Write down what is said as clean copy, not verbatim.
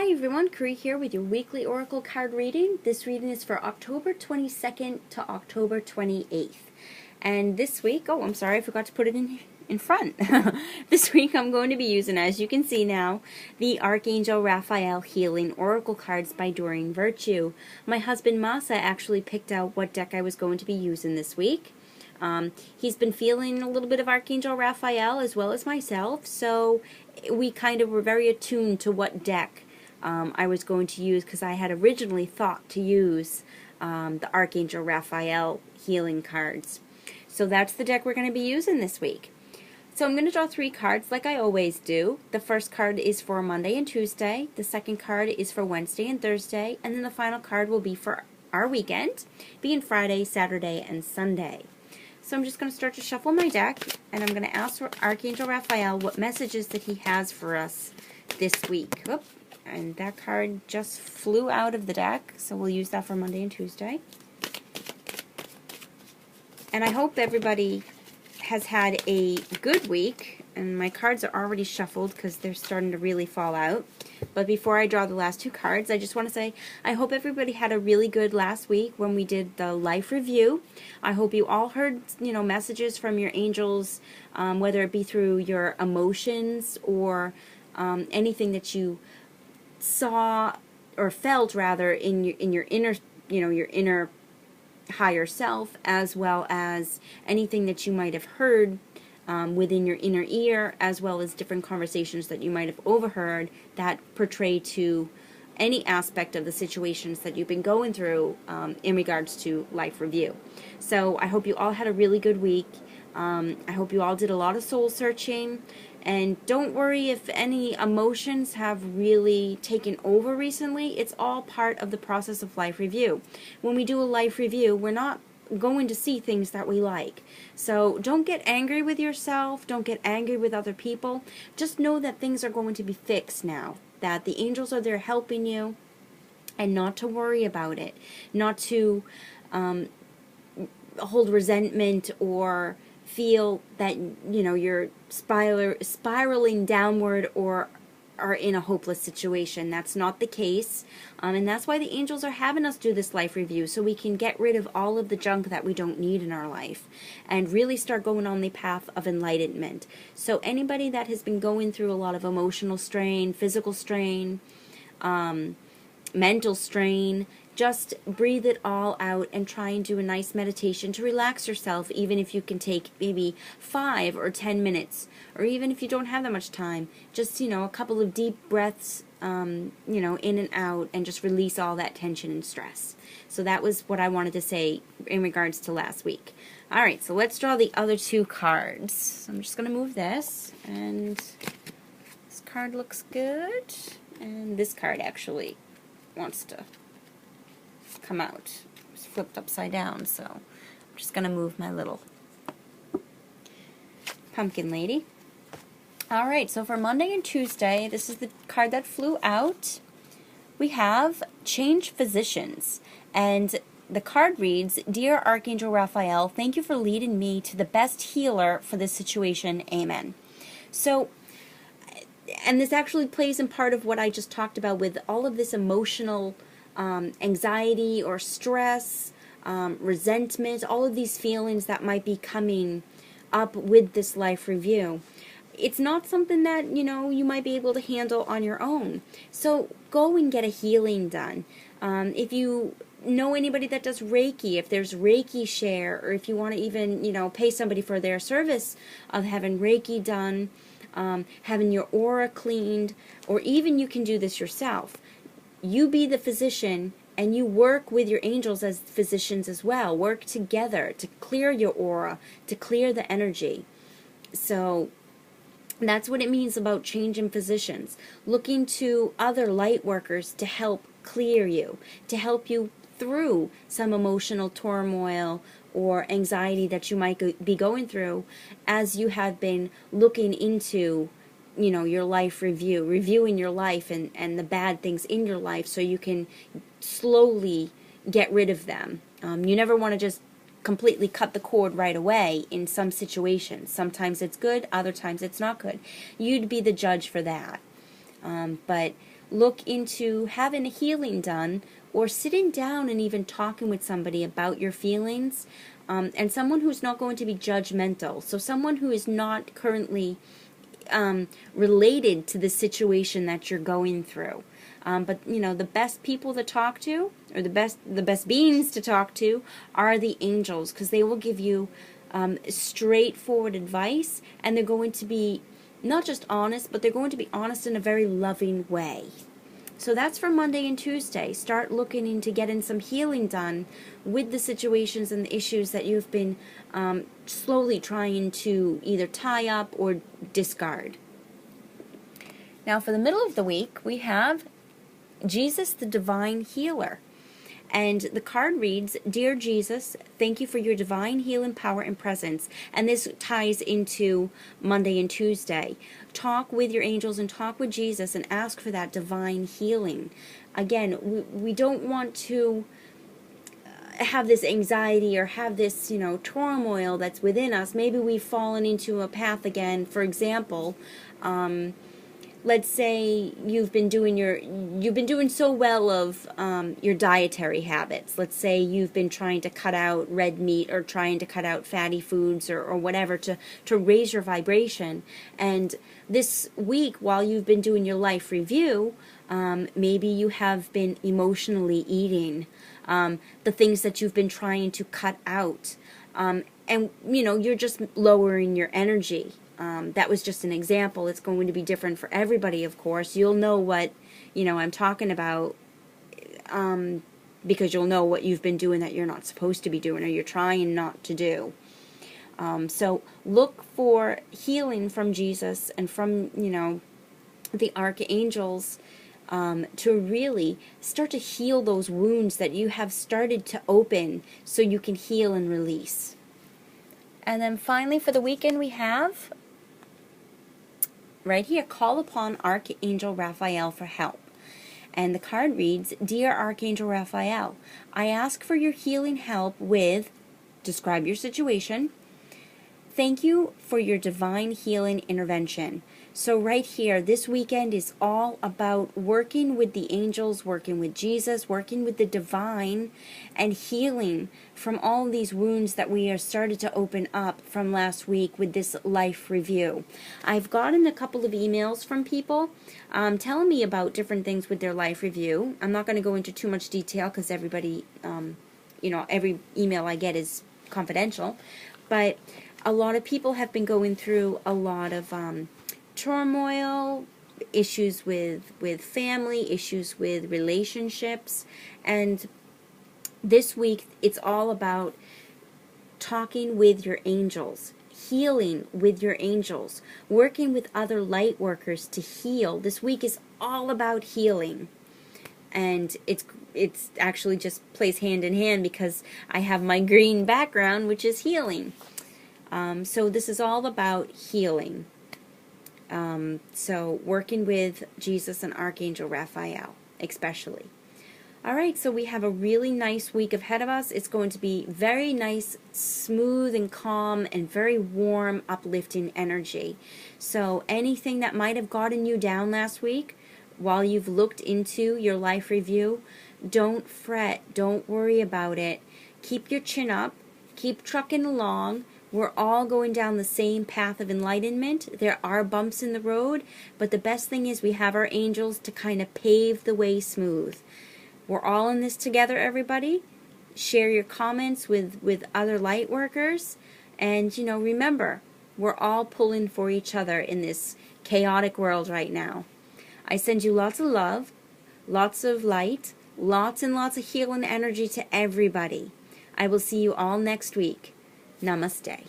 Hi everyone, Kuri here with your weekly oracle card reading. This reading is for October 22nd to October 28th. And this week, oh, I'm sorry, I forgot to put it in front. This week I'm going to be using, as you can see now, the Archangel Raphael Healing Oracle cards by Doreen Virtue. My husband Masa actually picked out what deck I was going to be using this week. He's been feeling a little bit of Archangel Raphael as well as myself, so we kind of were very attuned to what deck I was going to use, because I had originally thought to use the Archangel Raphael healing cards. So that's the deck we're going to be using this week. So I'm going to draw 3 cards like I always do. The first card is for Monday and Tuesday, the second card is for Wednesday and Thursday, and then the final card will be for our weekend, being Friday, Saturday, and Sunday. So I'm just going to start to shuffle my deck, and I'm going to ask Archangel Raphael what messages that he has for us this week. Oop, and that card just flew out of the deck, so we'll use that for Monday and Tuesday. And I hope everybody has had a good week, and my cards are already shuffled because they're starting to really fall out. But before I draw the last 2 cards, I just want to say I hope everybody had a really good last week when we did the life review. I hope you all heard, messages from your angels, whether it be through your emotions or anything that you saw or felt rather in your inner, your inner higher self, as well as anything that you might have heard within your inner ear, as well as different conversations that you might have overheard that portray to any aspect of the situations that you've been going through in regards to life review. So I hope you all had a really good week. I hope you all did a lot of soul searching, and don't worry if any emotions have really taken over recently. It's all part of the process of life review. When we do a life review, we're not going to see things that we like. So don't get angry with yourself, don't get angry with other people. Just know that things are going to be fixed now, that the angels are there helping you, and not to worry about it, not to hold resentment or feel that you're spiraling downward or are in a hopeless situation. That's not the case, and that's why the angels are having us do this life review, so we can get rid of all of the junk that we don't need in our life and really start going on the path of enlightenment. So anybody that has been going through a lot of emotional strain, physical strain, mental strain, just breathe it all out and try and do a nice meditation to relax yourself, even if you can take maybe 5 or 10 minutes, or even if you don't have that much time, just, a couple of deep breaths, in and out, and just release all that tension and stress. So that was what I wanted to say in regards to last week. Alright, so let's draw the other 2 cards. So I'm just going to move this, and this card looks good, and this card actually wants to come out. It's flipped upside down, so I'm just going to move my little pumpkin lady. Alright, so for Monday and Tuesday, this is the card that flew out. We have Change Physicians, and the card reads, Dear Archangel Raphael, thank you for leading me to the best healer for this situation. Amen. So, and this actually plays in part of what I just talked about with all of this emotional anxiety or stress, resentment, all of these feelings that might be coming up with this life review. It's not something that, you might be able to handle on your own. So go and get a healing done. If you know anybody that does Reiki, if there's Reiki share, or if you want to even, pay somebody for their service of having Reiki done, having your aura cleaned, or even you can do this yourself. You be the physician, and you work with your angels as physicians as well. Work together to clear your aura, to clear the energy. So that's what it means about changing physicians. Looking to other light workers to help clear you, to help you through some emotional turmoil or anxiety that you might be going through as you have been looking into your life review, reviewing your life and the bad things in your life, so you can slowly get rid of them. You never want to just completely cut the cord right away in some situations. Sometimes it's good, other times it's not good. You'd be the judge for that. But look into having a healing done, or sitting down and even talking with somebody about your feelings, and someone who's not going to be judgmental. So someone who is not currently related to the situation that you're going through. But the best people to talk to, or the best beings to talk to, are the angels, because they will give you straightforward advice, and they're going to be not just honest, but they're going to be honest in a very loving way. So that's for Monday and Tuesday. Start looking into getting some healing done with the situations and the issues that you've been slowly trying to either tie up or discard. Now for the middle of the week, we have Jesus, the Divine Healer. And the card reads, Dear Jesus, thank you for your divine healing power and presence. And this ties into Monday and Tuesday. Talk with your angels and talk with Jesus and ask for that divine healing. Again, we don't want to have this anxiety or have this, turmoil that's within us. Maybe we've fallen into a path again. For example, let's say you've been doing so well of your dietary habits. Let's say you've been trying to cut out red meat or trying to cut out fatty foods or whatever to raise your vibration. And this week, while you've been doing your life review, maybe you have been emotionally eating the things that you've been trying to cut out. And you're just lowering your energy. That was just an example. It's going to be different for everybody, of course. You'll know what, I'm talking about, because you'll know what you've been doing that you're not supposed to be doing, or you're trying not to do. So look for healing from Jesus and from, the archangels, to really start to heal those wounds that you have started to open so you can heal and release. And then finally for the weekend we have right here, call upon Archangel Raphael for help. And the card reads, Dear Archangel Raphael, I ask for your healing help with, describe your situation. Thank you for your divine healing intervention. So right here, this weekend is all about working with the angels, working with Jesus, working with the divine, and healing from all these wounds that we are started to open up from last week with this life review. I've gotten a couple of emails from people telling me about different things with their life review. I'm not going to go into too much detail because everybody, every email I get is confidential. But a lot of people have been going through a lot of turmoil, issues with family, issues with relationships, and this week it's all about talking with your angels, healing with your angels, working with other light workers to heal. This week is all about healing, and it's actually just plays hand in hand because I have my green background, which is healing. So this is all about healing. So working with Jesus and Archangel Raphael, especially. Alright, so we have a really nice week ahead of us. It's going to be very nice, smooth and calm and very warm, uplifting energy. So anything that might have gotten you down last week, while you've looked into your life review, don't fret, don't worry about it. Keep your chin up, keep trucking along. We're all going down the same path of enlightenment. There are bumps in the road, but the best thing is we have our angels to kind of pave the way smooth. We're all in this together, everybody. Share your comments with other light workers. And, remember, we're all pulling for each other in this chaotic world right now. I send you lots of love, lots of light, lots and lots of healing energy to everybody. I will see you all next week. Namaste.